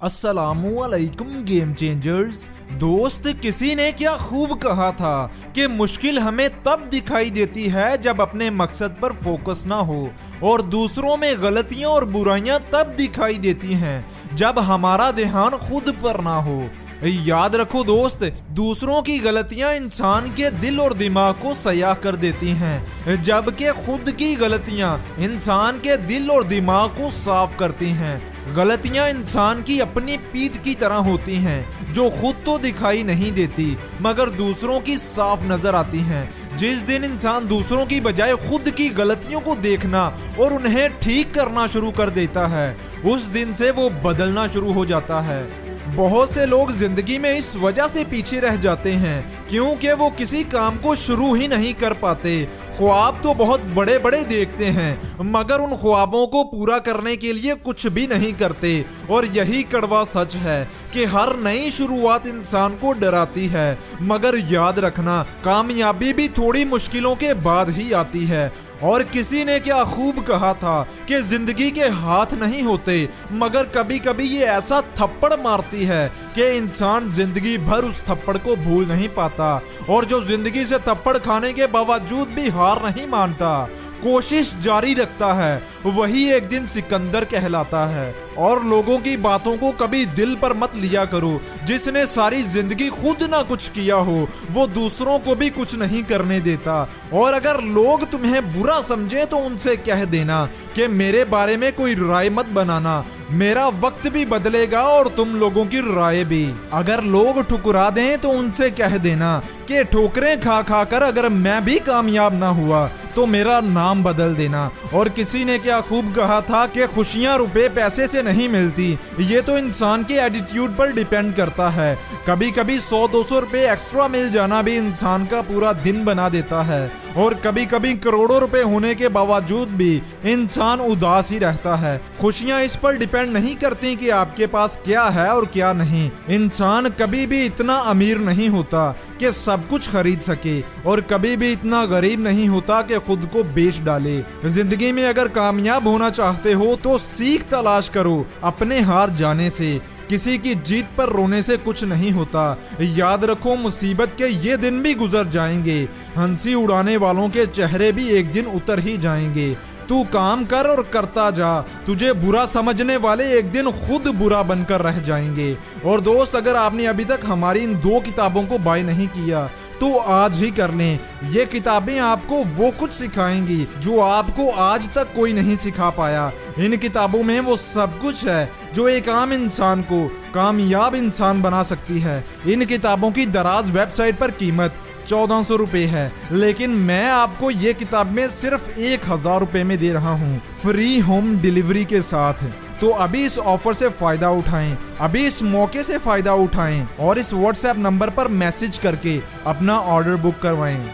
अस्सलामुअलैकुम game changers. दोस्त, किसी ने क्या खूब कहा था कि मुश्किल हमें तब दिखाई देती है जब अपने मकसद पर फोकस ना हो, और दूसरों में गलतियां और बुराइयां तब दिखाई देती हैं जब हमारा ध्यान खुद पर ना हो। याद रखो दोस्त, दूसरों की गलतियां इंसान के दिल और दिमाग को सयाह कर देती हैं, जबकि खुद की गलतियां इंसान के दिल और दिमाग को साफ करती हैं। गलतियां इंसान की अपनी पीठ की तरह होती हैं, जो खुद तो दिखाई नहीं देती मगर दूसरों की साफ नजर आती हैं। जिस दिन इंसान दूसरों की बजाय खुद की गलतियों को देखना और उन्हें ठीक करना शुरू कर देता है, उस दिन से वो बदलना शुरू हो जाता है। बहुत से लोग जिंदगी में इस वजह से पीछे रह जाते हैं क्योंकि वो किसी काम को शुरू ही नहीं कर पाते। ख्वाब तो बहुत बड़े बड़े देखते हैं मगर उन ख्वाबों को पूरा करने के लिए कुछ भी नहीं करते। और यही कड़वा सच है कि हर नई शुरुआत इंसान को डराती है, मगर याद रखना, कामयाबी भी थोड़ी मुश्किलों के बाद ही आती है। और किसी ने क्या खूब कहा था कि जिंदगी के हाथ नहीं होते, मगर कभी कभी ये ऐसा थप्पड़ मारती है कि इंसान जिंदगी भर उस थप्पड़ को भूल नहीं पाता। और जो जिंदगी से थप्पड़ खाने के बावजूद भी हार नहीं मानता, कोशिश जारी रखता है, वही एक दिन सिकंदर कहलाता है। और लोगों की बातों को कभी दिल पर मत लिया करो। जिसने सारी जिंदगी खुद ना कुछ किया हो, वो दूसरों को भी कुछ नहीं करने देता। और अगर लोग तुम्हें बुरा समझे तो उनसे कह देना कि मेरे बारे में कोई राय मत बनाना, मेरा वक्त भी बदलेगा और तुम लोगों की राय भी। अगर लोग ठुकरा दें तो उनसे कह देना कि ठोकरें खा खा कर अगर मैं भी कामयाब ना हुआ तो मेरा नाम बदल देना। और किसी ने क्या खूब कहा था कि खुशियां रुपए पैसे से नहीं मिलती, ये तो इंसान के एटीट्यूड पर डिपेंड करता है। कभी कभी 100-200 रुपए एक्स्ट्रा मिल जाना भी इंसान का पूरा दिन बना देता है, और कभी कभी करोड़ों रुपए होने के बावजूद भी इंसान उदास ही रहता है। खुशियां इस पर डिपेंड नहीं करती कि आपके पास क्या है और क्या नहीं। इंसान कभी भी इतना अमीर नहीं होता कि सब कुछ खरीद सके, और कभी भी इतना गरीब नहीं होता कि खुद को बेच डाले। जिंदगी में अगर कामयाब होना चाहते हो तो सीख तलाश करो अपने हार जाने से। किसी की जीत पर रोने से कुछ नहीं होता। याद रखो, मुसीबत के ये दिन भी गुजर जाएंगे, हंसी उड़ाने वालों के चेहरे भी एक दिन उतर ही जाएंगे। तू काम कर और करता जा, तुझे बुरा समझने वाले एक दिन खुद बुरा बनकर रह जाएंगे। और दोस्त, अगर आपने अभी तक हमारी इन 2 किताबों को बाय नहीं किया तो आज ही कर लें। ये किताबें आपको वो कुछ सिखाएंगी जो आपको आज तक कोई नहीं सिखा पाया। इन किताबों में वो सब कुछ है जो एक आम इंसान को कामयाब इंसान बना सकती है। इन किताबों की दराज वेबसाइट पर कीमत 1400 रुपए है, लेकिन मैं आपको ये किताब में सिर्फ 1000 रुपए में दे रहा हूँ, फ्री होम डिलीवरी के साथ। तो अभी इस ऑफर से फायदा उठाएं, अभी इस मौके से फायदा उठाएं और इस व्हाट्सएप नंबर पर मैसेज करके अपना ऑर्डर बुक करवाएं।